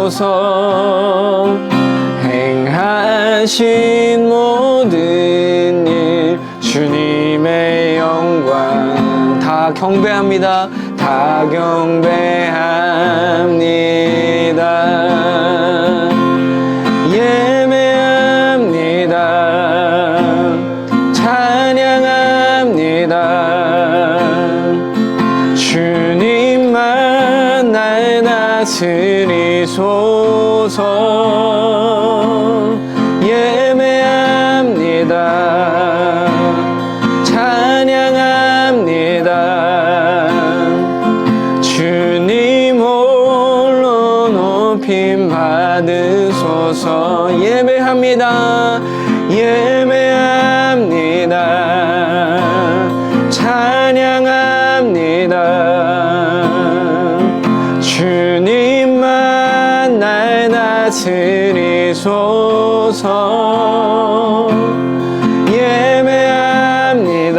주소서. 행하신 모든 일 주님의 영광 다 경배합니다. 다 경배합니다. 예배합니다. 찬양합니다. 주님만 날 다스리소서. 예배합니다. 찬양합니다. 주님 홀로 높임 받으소서. 예배합니다. 예배합니다. 찬양합니다. 주님만 날 다스리소서. 예배합니다.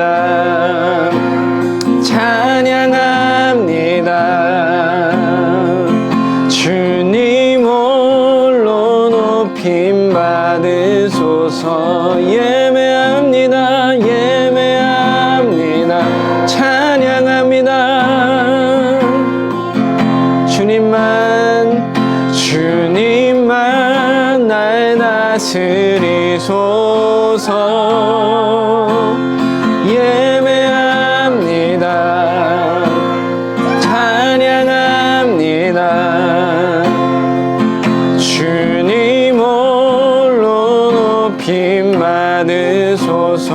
찬양합니다. 주님 홀로 높임 받으소서. 예배합니다. 예배합니다. 찬양합니다. 주님만 날 다스리소서. 예배합니다. 찬양합니다. 주님 홀로 높임 받으소서.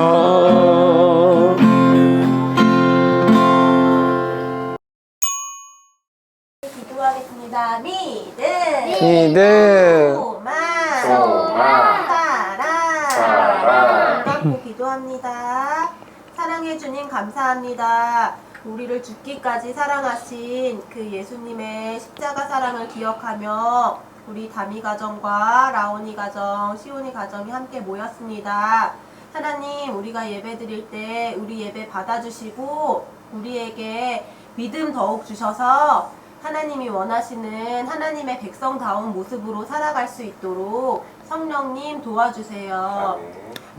기도하겠습니다. 믿음, 소망, 사랑 갖고 기도합니다. 사랑해 주님 감사합니다. 우리를 죽기까지 사랑하신 그 예수님의 십자가 사랑을 기억하며 우리 다미 가정과 라온이 가정, 시온이 가정이 함께 모였습니다. 하나님, 우리가 예배 드릴 때 우리 예배 받아주시고 우리에게 믿음 더욱 주셔서 하나님이 원하시는 하나님의 백성다운 모습으로 살아갈 수 있도록 성령님 도와주세요.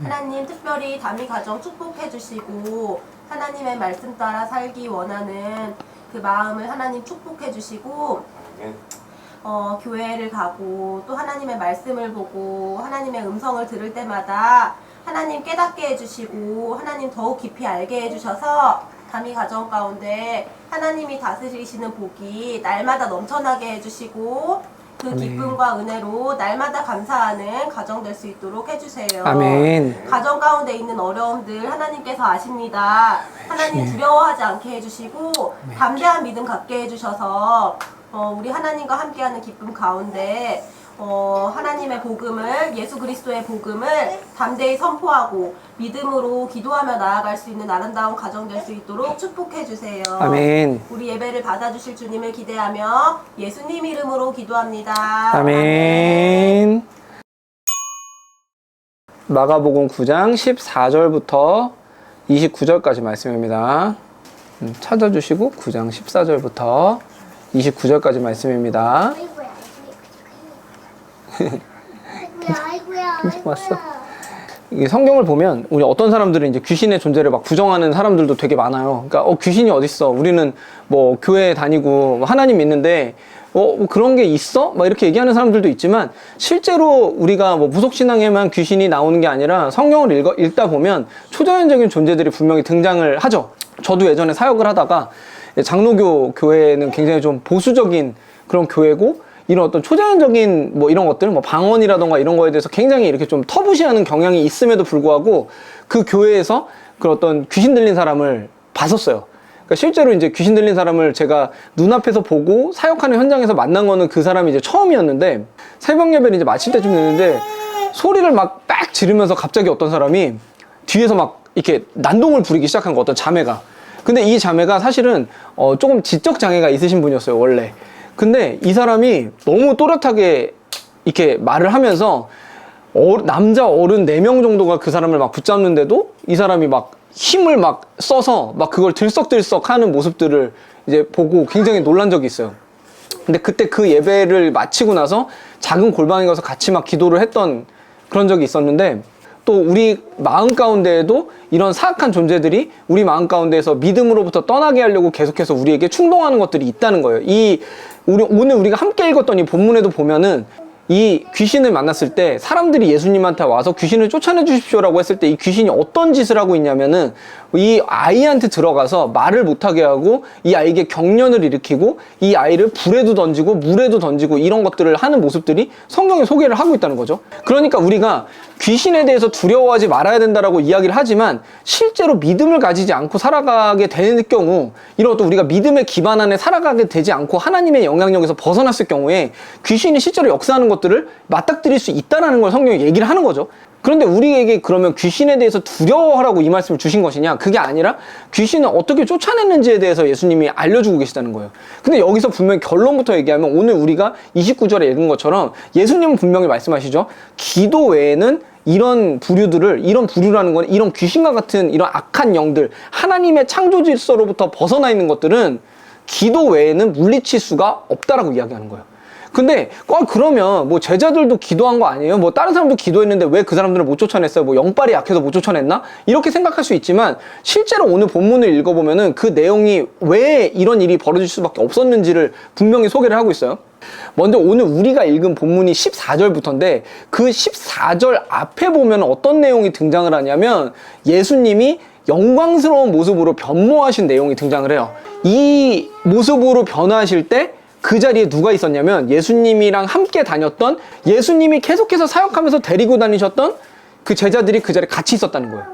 하나님, 특별히 다미 가정 축복해 주시고 하나님의 말씀 따라 살기 원하는 그 마음을 하나님 축복해 주시고 교회를 가고 또 하나님의 말씀을 보고 하나님의 음성을 들을 때마다 하나님 깨닫게 해주시고 하나님 더욱 깊이 알게 해주셔서 다미 가정 가운데 하나님이 다스리시는 복이 날마다 넘쳐나게 해주시고 그 기쁨과 은혜로 날마다 감사하는 가정 될 수 있도록 해주세요. 아멘. 가정 가운데 있는 어려움들 하나님께서 아십니다. 하나님 두려워하지 않게 해주시고 담대한 믿음 갖게 해주셔서 우리 하나님과 함께하는 기쁨 가운데 하나님의 복음을, 예수 그리스도의 복음을 담대히 선포하고 믿음으로 기도하며 나아갈 수 있는 아름다운 가정 될 수 있도록 축복해 주세요. 아멘. 우리 예배를 받아주실 주님을 기대하며 예수님 이름으로 기도합니다. 아멘. 마가복음 9장 14절부터 29절까지 말씀입니다. 찾아주시고 9장 14절부터 29절까지 말씀입니다. 아이고야. 왔어. 이게 성경을 보면 우리 어떤 사람들은 이제 귀신의 존재를 막 부정하는 사람들도 되게 많아요. 그러니까 귀신이 어딨어? 우리는 뭐 교회 다니고 하나님 믿는데 뭐 그런 게 있어? 막 이렇게 얘기하는 사람들도 있지만 실제로 우리가 뭐 무속신앙에만 귀신이 나오는 게 아니라 성경을 읽다 보면 초자연적인 존재들이 분명히 등장을 하죠. 저도 예전에 사역을 하다가 장로교 교회는 굉장히 좀 보수적인 그런 교회고 이런 어떤 초자연적인 뭐 이런 것들, 뭐 방언이라던가 이런 거에 대해서 굉장히 이렇게 좀 터부시하는 경향이 있음에도 불구하고 그 교회에서 그 어떤 귀신 들린 사람을 봤었어요. 그러니까 실제로 이제 귀신 들린 사람을 제가 눈앞에서 보고 사역하는 현장에서 만난 거는 그 사람이 이제 처음이었는데 새벽 예배를 이제 마칠 때쯤 됐는데 소리를 막 빡 지르면서 갑자기 어떤 사람이 뒤에서 막 이렇게 난동을 부리기 시작한 거, 어떤 자매가. 근데 이 자매가 사실은 조금 지적 장애가 있으신 분이었어요, 원래. 근데 이 사람이 너무 또렷하게 이렇게 말을 하면서 남자 어른 4명 정도가 그 사람을 막 붙잡는데도 이 사람이 막 힘을 막 써서 막 그걸 들썩들썩 하는 모습들을 이제 보고 굉장히 놀란 적이 있어요. 근데 그때 그 예배를 마치고 나서 작은 골방에 가서 같이 막 기도를 했던 그런 적이 있었는데, 또 우리 마음 가운데에도 이런 사악한 존재들이 우리 마음 가운데에서 믿음으로부터 떠나게 하려고 계속해서 우리에게 충동하는 것들이 있다는 거예요. 오늘 우리가 함께 읽었던 이 본문에도 보면은 이 귀신을 만났을 때 사람들이 예수님한테 와서 귀신을 쫓아내 주십시오라고 했을 때 이 귀신이 어떤 짓을 하고 있냐면은 이 아이한테 들어가서 말을 못하게 하고 이 아이에게 경련을 일으키고 이 아이를 불에도 던지고 물에도 던지고 이런 것들을 하는 모습들이 성경에 소개를 하고 있다는 거죠. 그러니까 우리가 귀신에 대해서 두려워하지 말아야 된다라고 이야기를 하지만 실제로 믿음을 가지지 않고 살아가게 되는 경우, 이런 것도 우리가 믿음에 기반 안에 살아가게 되지 않고 하나님의 영향력에서 벗어났을 경우에 귀신이 실제로 역사하는 것들을 맞닥뜨릴 수 있다는 걸 성경이 얘기를 하는 거죠. 그런데 우리에게 그러면 귀신에 대해서 두려워하라고 이 말씀을 주신 것이냐? 그게 아니라 귀신을 어떻게 쫓아냈는지에 대해서 예수님이 알려주고 계시다는 거예요. 근데 여기서 분명히 결론부터 얘기하면 오늘 우리가 29절에 읽은 것처럼 예수님은 분명히 말씀하시죠. 기도 외에는 이런 부류라는 건 이런 귀신과 같은 이런 악한 영들, 하나님의 창조 질서로부터 벗어나 있는 것들은 기도 외에는 물리칠 수가 없다라고 이야기하는 거예요. 근데 그러면 뭐 제자들도 기도한 거 아니에요? 뭐 다른 사람도 기도했는데 왜 그 사람들을 못 쫓아냈어요? 뭐 영빨이 약해서 못 쫓아냈나? 이렇게 생각할 수 있지만 실제로 오늘 본문을 읽어보면은 그 내용이 왜 이런 일이 벌어질 수밖에 없었는지를 분명히 소개를 하고 있어요. 먼저 오늘 우리가 읽은 본문이 14절부터인데 그 14절 앞에 보면 어떤 내용이 등장을 하냐면 예수님이 영광스러운 모습으로 변모하신 내용이 등장을 해요. 이 모습으로 변화하실 때 그 자리에 누가 있었냐면 예수님이랑 함께 다녔던, 예수님이 계속해서 사역하면서 데리고 다니셨던 그 제자들이 그 자리에 같이 있었다는 거예요.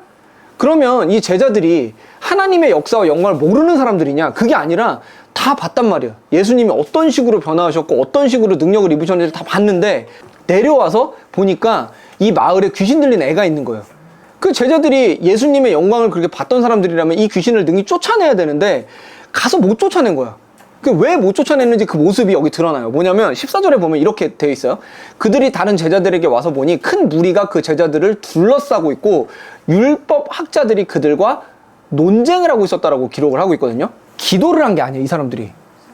그러면 이 제자들이 하나님의 역사와 영광을 모르는 사람들이냐? 그게 아니라 다 봤단 말이에요. 예수님이 어떤 식으로 변화하셨고 어떤 식으로 능력을 입으셨는지 다 봤는데 내려와서 보니까 이 마을에 귀신 들린 애가 있는 거예요. 그 제자들이 예수님의 영광을 그렇게 봤던 사람들이라면 이 귀신을 능히 쫓아내야 되는데 가서 못 쫓아낸 거야. 왜 못 쫓아냈는지 그 모습이 여기 드러나요. 뭐냐면 14절에 보면 이렇게 되어 있어요. 그들이 다른 제자들에게 와서 보니 큰 무리가 그 제자들을 둘러싸고 있고 율법 학자들이 그들과 논쟁을 하고 있었다라고 기록을 하고 있거든요. 기도를 한 게 아니에요. 이 사람들이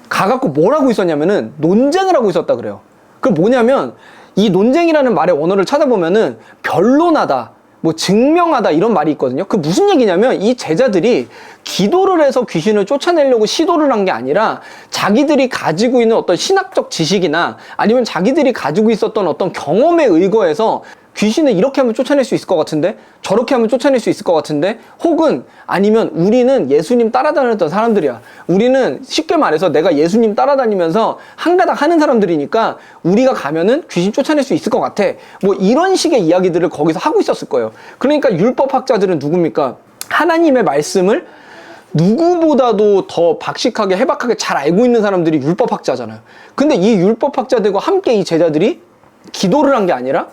가갖고 뭘 하고 있었냐면은 논쟁을 하고 있었다 그래요. 그 뭐냐면 이 논쟁이라는 말의 원어를 찾아보면은 변론하다, 뭐 증명하다 이런 말이 있거든요. 그 무슨 얘기냐면 이 제자들이 기도를 해서 귀신을 쫓아내려고 시도를 한 게 아니라 자기들이 가지고 있는 어떤 신학적 지식이나 아니면 자기들이 가지고 있었던 어떤 경험에 의거해서 귀신을 이렇게 하면 쫓아낼 수 있을 것 같은데, 저렇게 하면 쫓아낼 수 있을 것 같은데, 혹은 아니면 우리는 예수님 따라다녔던 사람들이야. 우리는 쉽게 말해서 내가 예수님 따라다니면서 한가닥 하는 사람들이니까 우리가 가면은 귀신 쫓아낼 수 있을 것 같아. 뭐 이런 식의 이야기들을 거기서 하고 있었을 거예요. 그러니까 율법학자들은 누굽니까? 하나님의 말씀을 누구보다도 더 박식하게 해박하게 잘 알고 있는 사람들이 율법학자잖아요. 근데 이 율법학자들과 함께 이 제자들이 기도를 한 게 아니라,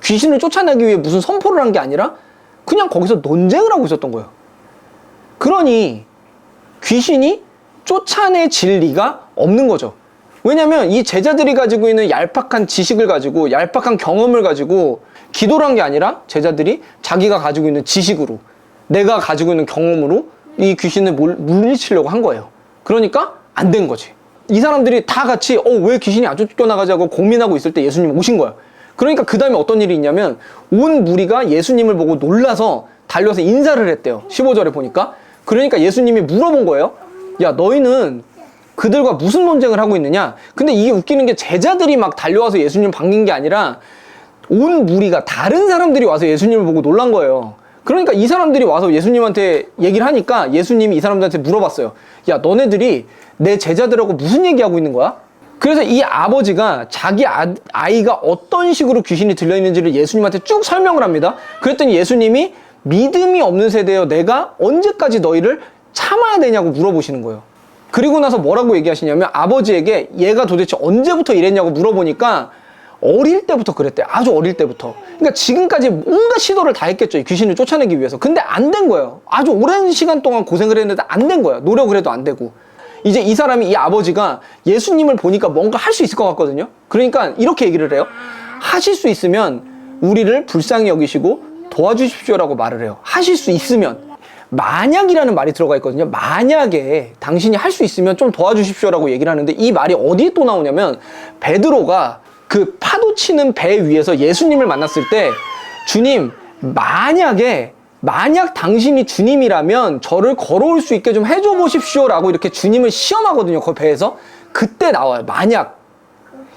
귀신을 쫓아내기 위해 무슨 선포를 한 게 아니라 그냥 거기서 논쟁을 하고 있었던 거예요. 그러니 귀신이 쫓아내질 리가 없는 거죠. 왜냐면 이 제자들이 가지고 있는 얄팍한 지식을 가지고, 얄팍한 경험을 가지고 기도를 한 게 아니라 제자들이 자기가 가지고 있는 지식으로, 내가 가지고 있는 경험으로 이 귀신을 물리치려고 한 거예요. 그러니까 안 된 거지. 이 사람들이 다 같이 왜 귀신이 안 쫓겨나가자고 고민하고 있을 때 예수님 오신 거야. 그러니까 그 다음에 어떤 일이 있냐면 온 무리가 예수님을 보고 놀라서 달려서 인사를 했대요. 15절에 보니까. 그러니까 예수님이 물어본 거예요. 야, 너희는 그들과 무슨 논쟁을 하고 있느냐? 근데 이게 웃기는 게 제자들이 막 달려와서 예수님을 반긴 게 아니라 온 무리가, 다른 사람들이 와서 예수님을 보고 놀란 거예요. 그러니까 이 사람들이 와서 예수님한테 얘기를 하니까 예수님이 이 사람들한테 물어봤어요. 야, 너네들이 내 제자들하고 무슨 얘기하고 있는 거야? 그래서 이 아버지가 자기 아이가 어떤 식으로 귀신이 들려있는지를 예수님한테 쭉 설명을 합니다. 그랬더니 예수님이 믿음이 없는 세대여, 내가 언제까지 너희를 참아야 되냐고 물어보시는 거예요. 그리고 나서 뭐라고 얘기하시냐면 아버지에게 얘가 도대체 언제부터 이랬냐고 물어보니까 어릴 때부터 그랬대요. 아주 어릴 때부터. 그러니까 지금까지 온갖 시도를 다 했겠죠. 이 귀신을 쫓아내기 위해서. 근데 안 된 거예요. 아주 오랜 시간 동안 고생을 했는데 안 된 거예요. 노력을 해도 안 되고. 이제 이 사람이, 이 아버지가 예수님을 보니까 뭔가 할 수 있을 것 같거든요. 그러니까 이렇게 얘기를 해요. 하실 수 있으면 우리를 불쌍히 여기시고 도와주십시오라고 말을 해요. 하실 수 있으면. 만약이라는 말이 들어가 있거든요. 만약에 당신이 할 수 있으면 좀 도와주십시오라고 얘기를 하는데 이 말이 어디에 또 나오냐면 베드로가 그 파도 치는 배 위에서 예수님을 만났을 때 주님 만약 당신이 주님이라면 저를 걸어올 수 있게 좀 해줘 보십시오라고 이렇게 주님을 시험하거든요. 그 배에서. 그때 나와요. 만약.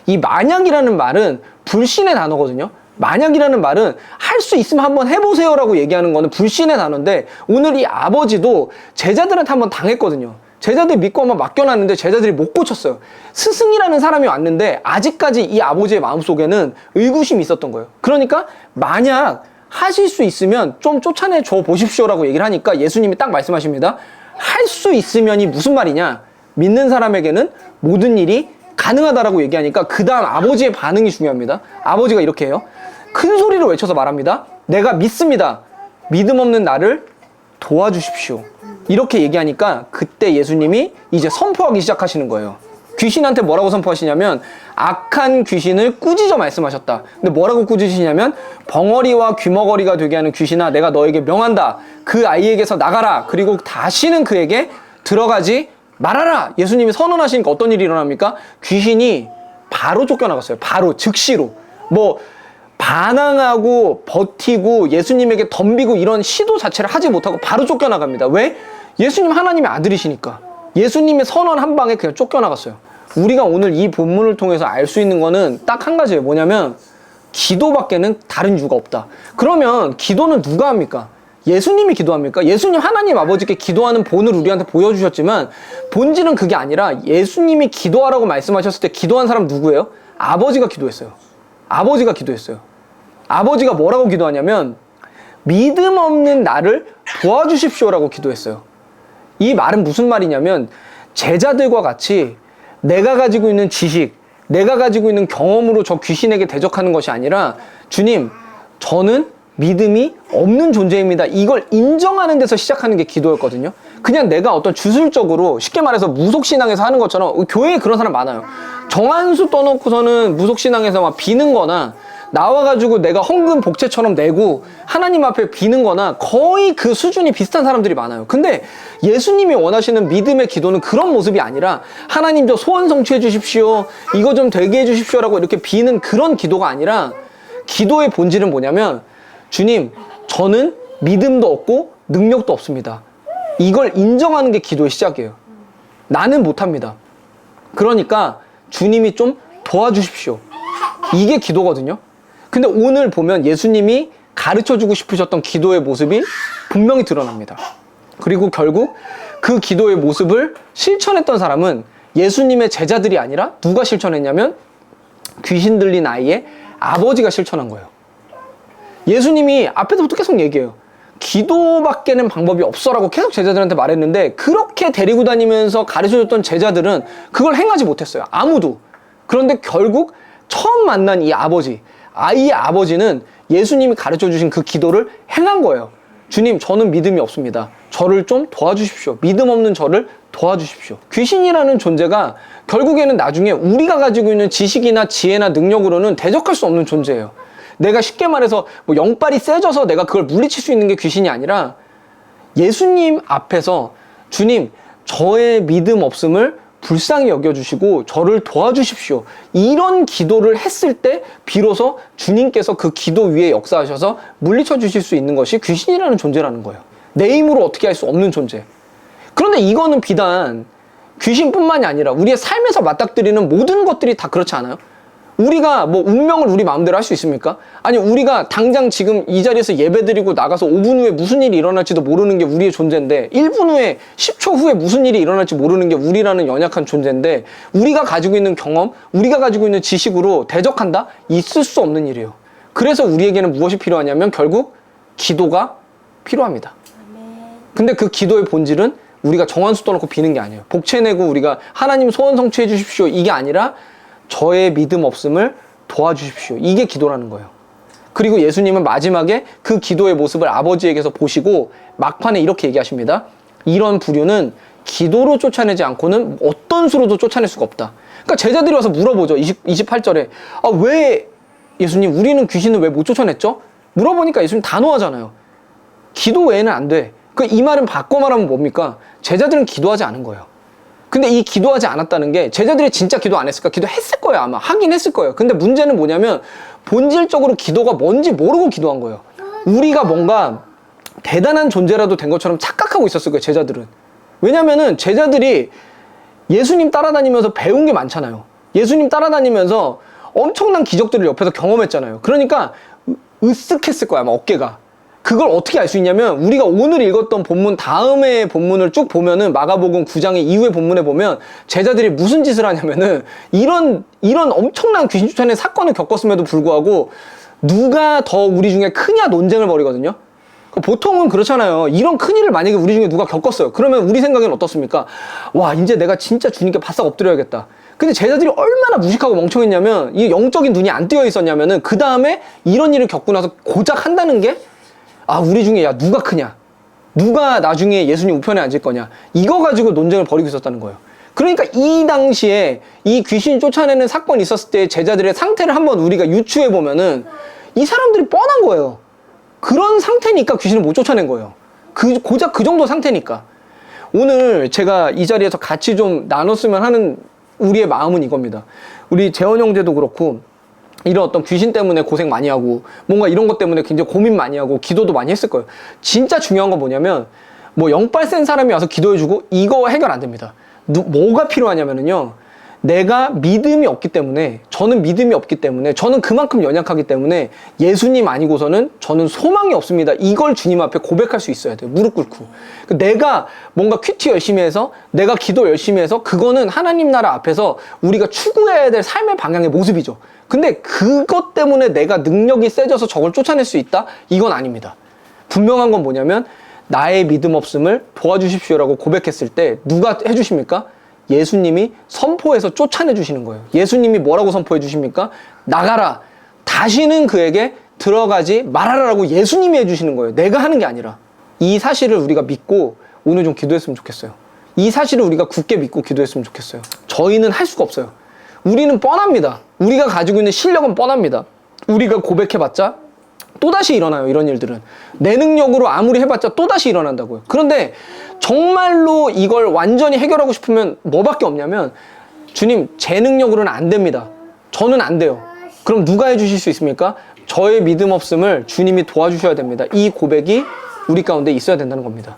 이 만약이라는 말은 불신의 단어거든요. 만약이라는 말은 할 수 있으면 한번 해보세요라고 얘기하는 거는 불신의 단어인데 오늘 이 아버지도 제자들한테 한번 당했거든요. 제자들 믿고 한번 맡겨놨는데 제자들이 못 고쳤어요. 스승이라는 사람이 왔는데 아직까지 이 아버지의 마음속에는 의구심이 있었던 거예요. 그러니까 만약 하실 수 있으면 좀 쫓아내 줘 보십시오라고 얘기를 하니까 예수님이 딱 말씀하십니다. 할 수 있으면이 무슨 말이냐? 믿는 사람에게는 모든 일이 가능하다라고 얘기하니까 그 다음 아버지의 반응이 중요합니다. 아버지가 이렇게 해요. 큰 소리로 외쳐서 말합니다. 내가 믿습니다. 믿음 없는 나를 도와주십시오. 이렇게 얘기하니까 그때 예수님이 이제 선포하기 시작하시는 거예요. 귀신한테 뭐라고 선포하시냐면 악한 귀신을 꾸짖어 말씀하셨다. 근데 뭐라고 꾸짖으시냐면 벙어리와 귀머거리가 되게 하는 귀신아 내가 너에게 명한다. 그 아이에게서 나가라. 그리고 다시는 그에게 들어가지 말아라. 예수님이 선언하시니까 어떤 일이 일어납니까? 귀신이 바로 쫓겨나갔어요. 바로 즉시로. 뭐 반항하고 버티고 예수님에게 덤비고 이런 시도 자체를 하지 못하고 바로 쫓겨나갑니다. 왜? 예수님 하나님의 아들이시니까. 예수님의 선언 한 방에 그냥 쫓겨나갔어요. 우리가 오늘 이 본문을 통해서 알 수 있는 거는 딱 한 가지예요. 뭐냐면 기도밖에는 다른 이유가 없다. 그러면 기도는 누가 합니까? 예수님이 기도합니까? 예수님 하나님 아버지께 기도하는 본을 우리한테 보여주셨지만 본질은 그게 아니라 예수님이 기도하라고 말씀하셨을 때 기도한 사람 누구예요? 아버지가 기도했어요. 아버지가 기도했어요. 아버지가 뭐라고 기도하냐면 믿음 없는 나를 도와주십시오라고 기도했어요. 이 말은 무슨 말이냐면 제자들과 같이 내가 가지고 있는 지식, 내가 가지고 있는 경험으로 저 귀신에게 대적하는 것이 아니라 주님, 저는 믿음이 없는 존재입니다. 이걸 인정하는 데서 시작하는 게 기도였거든요. 그냥 내가 어떤 주술적으로 쉽게 말해서 무속신앙에서 하는 것처럼 교회에 그런 사람 많아요. 정한수 떠놓고서는 무속신앙에서 막 비는 거나 나와가지고 내가 헌금 복채처럼 내고 하나님 앞에 비는 거나 거의 그 수준이 비슷한 사람들이 많아요. 근데 예수님이 원하시는 믿음의 기도는 그런 모습이 아니라 하나님 저 소원 성취해 주십시오. 이거 좀 되게 해 주십시오라고 이렇게 비는 그런 기도가 아니라 기도의 본질은 뭐냐면 주님, 저는 믿음도 없고 능력도 없습니다. 이걸 인정하는 게 기도의 시작이에요. 나는 못합니다. 그러니까 주님이 좀 도와주십시오. 이게 기도거든요. 근데 오늘 보면 예수님이 가르쳐주고 싶으셨던 기도의 모습이 분명히 드러납니다. 그리고 결국 그 기도의 모습을 실천했던 사람은 예수님의 제자들이 아니라 누가 실천했냐면 귀신 들린 아이의 아버지가 실천한 거예요. 예수님이 앞에서부터 계속 얘기해요. 기도밖에는 방법이 없어라고 계속 제자들한테 말했는데 그렇게 데리고 다니면서 가르쳐줬던 제자들은 그걸 행하지 못했어요. 아무도. 그런데 결국 처음 만난 이 아버지, 아이의 아버지는 예수님이 가르쳐주신 그 기도를 행한 거예요. 주님, 저는 믿음이 없습니다. 저를 좀 도와주십시오. 믿음 없는 저를 도와주십시오. 귀신이라는 존재가 결국에는 나중에 우리가 가지고 있는 지식이나 지혜나 능력으로는 대적할 수 없는 존재예요. 내가 쉽게 말해서 뭐 영빨이 세져서 내가 그걸 물리칠 수 있는 게 귀신이 아니라 예수님 앞에서 주님, 저의 믿음 없음을 불쌍히 여겨주시고 저를 도와주십시오. 이런 기도를 했을 때 비로소 주님께서 그 기도 위에 역사하셔서 물리쳐 주실 수 있는 것이 귀신이라는 존재라는 거예요. 내 힘으로 어떻게 할 수 없는 존재. 그런데 이거는 비단 귀신뿐만이 아니라 우리의 삶에서 맞닥뜨리는 모든 것들이 다 그렇지 않아요? 우리가 뭐 운명을 우리 마음대로 할 수 있습니까? 아니 우리가 당장 지금 이 자리에서 예배드리고 나가서 5분 후에 무슨 일이 일어날지도 모르는 게 우리의 존재인데 1분 후에 10초 후에 무슨 일이 일어날지 모르는 게 우리라는 연약한 존재인데 우리가 가지고 있는 경험, 우리가 가지고 있는 지식으로 대적한다? 있을 수 없는 일이에요. 그래서 우리에게는 무엇이 필요하냐면 결국 기도가 필요합니다. 근데 그 기도의 본질은 우리가 정한수 떠놓고 비는 게 아니에요. 복채 내고 우리가 하나님 소원 성취해 주십시오. 이게 아니라 저의 믿음 없음을 도와주십시오. 이게 기도라는 거예요. 그리고 예수님은 마지막에 그 기도의 모습을 아버지에게서 보시고 막판에 이렇게 얘기하십니다. 이런 부류는 기도로 쫓아내지 않고는 어떤 수로도 쫓아낼 수가 없다. 그러니까 제자들이 와서 물어보죠. 28절에 왜 예수님 우리는 귀신을 왜 못 쫓아냈죠? 물어보니까 예수님 단호하잖아요. 기도 외에는 안 돼. 이 말은 바꿔 말하면 뭡니까? 제자들은 기도하지 않은 거예요. 근데 이 기도하지 않았다는 게 제자들이 진짜 기도 안 했을까? 기도했을 거예요, 아마. 하긴 했을 거예요. 근데 문제는 뭐냐면 본질적으로 기도가 뭔지 모르고 기도한 거예요. 우리가 뭔가 대단한 존재라도 된 것처럼 착각하고 있었을 거예요, 제자들은. 왜냐면은 제자들이 예수님 따라다니면서 배운 게 많잖아요. 예수님 따라다니면서 엄청난 기적들을 옆에서 경험했잖아요. 그러니까 으쓱했을 거야, 아마 어깨가. 그걸 어떻게 알 수 있냐면 우리가 오늘 읽었던 본문 다음의 본문을 쭉 보면은 마가복음 9장의 이후의 본문에 보면 제자들이 무슨 짓을 하냐면은 이런 엄청난 귀신 쫓아내는 사건을 겪었음에도 불구하고 누가 더 우리 중에 크냐 논쟁을 벌이거든요. 보통은 그렇잖아요. 이런 큰일을 만약에 우리 중에 누가 겪었어요. 그러면 우리 생각에는 어떻습니까? 와, 이제 내가 진짜 주님께 바싹 엎드려야겠다. 근데 제자들이 얼마나 무식하고 멍청했냐면 이 영적인 눈이 안 뜨여 있었냐면은 그 다음에 이런 일을 겪고 나서 고작 한다는 게 우리 중에 야 누가 크냐? 누가 나중에 예수님 우편에 앉을 거냐? 이거 가지고 논쟁을 벌이고 있었다는 거예요. 그러니까 이 당시에 이 귀신 쫓아내는 사건이 있었을 때 제자들의 상태를 한번 우리가 유추해 보면은 이 사람들이 뻔한 거예요. 그런 상태니까 귀신을 못 쫓아낸 거예요. 고작 그 정도 상태니까. 오늘 제가 이 자리에서 같이 좀 나눴으면 하는 우리의 마음은 이겁니다. 우리 재원 형제도 그렇고 이런 어떤 귀신 때문에 고생 많이 하고 뭔가 이런 것 때문에 굉장히 고민 많이 하고 기도도 많이 했을 거예요. 진짜 중요한 건 뭐냐면 뭐 영빨 센 사람이 와서 기도해주고 이거 해결 안 됩니다. 뭐가 필요하냐면요. 내가 믿음이 없기 때문에 저는 믿음이 없기 때문에 저는 그만큼 연약하기 때문에 예수님 아니고서는 저는 소망이 없습니다. 이걸 주님 앞에 고백할 수 있어야 돼요. 무릎 꿇고. 내가 뭔가 큐티 열심히 해서 내가 기도 열심히 해서 그거는 하나님 나라 앞에서 우리가 추구해야 될 삶의 방향의 모습이죠. 근데 그것 때문에 내가 능력이 세져서 저걸 쫓아낼 수 있다? 이건 아닙니다. 분명한 건 뭐냐면 나의 믿음 없음을 도와주십시오라고 고백했을 때 누가 해주십니까? 예수님이 선포해서 쫓아내 주시는 거예요. 예수님이 뭐라고 선포해 주십니까? 나가라. 다시는 그에게 들어가지 말아라라고 예수님이 해주시는 거예요. 내가 하는 게 아니라. 이 사실을 우리가 믿고 오늘 좀 기도했으면 좋겠어요. 이 사실을 우리가 굳게 믿고 기도했으면 좋겠어요. 저희는 할 수가 없어요. 우리는 뻔합니다. 우리가 가지고 있는 실력은 뻔합니다. 우리가 고백해봤자 또다시 일어나요. 이런 일들은. 내 능력으로 아무리 해봤자 또다시 일어난다고요. 그런데 정말로 이걸 완전히 해결하고 싶으면 뭐밖에 없냐면 주님, 제 능력으로는 안 됩니다. 저는 안 돼요. 그럼 누가 해주실 수 있습니까? 저의 믿음 없음을 주님이 도와주셔야 됩니다. 이 고백이 우리 가운데 있어야 된다는 겁니다.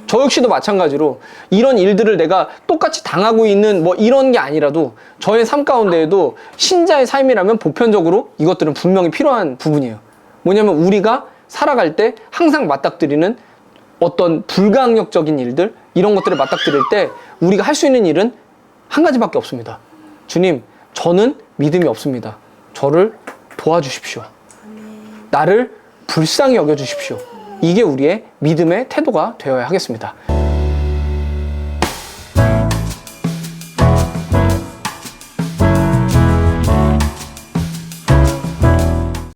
저 역시도 마찬가지로 이런 일들을 내가 똑같이 당하고 있는 뭐 이런 게 아니라도 저의 삶 가운데에도 신자의 삶이라면 보편적으로 이것들은 분명히 필요한 부분이에요. 뭐냐면 우리가 살아갈 때 항상 맞닥뜨리는 어떤 불가항력적인 일들, 이런 것들을 맞닥뜨릴 때 우리가 할 수 있는 일은 한 가지밖에 없습니다. 주님, 저는 믿음이 없습니다. 저를 도와주십시오. 나를 불쌍히 여겨주십시오. 이게 우리의 믿음의 태도가 되어야 하겠습니다.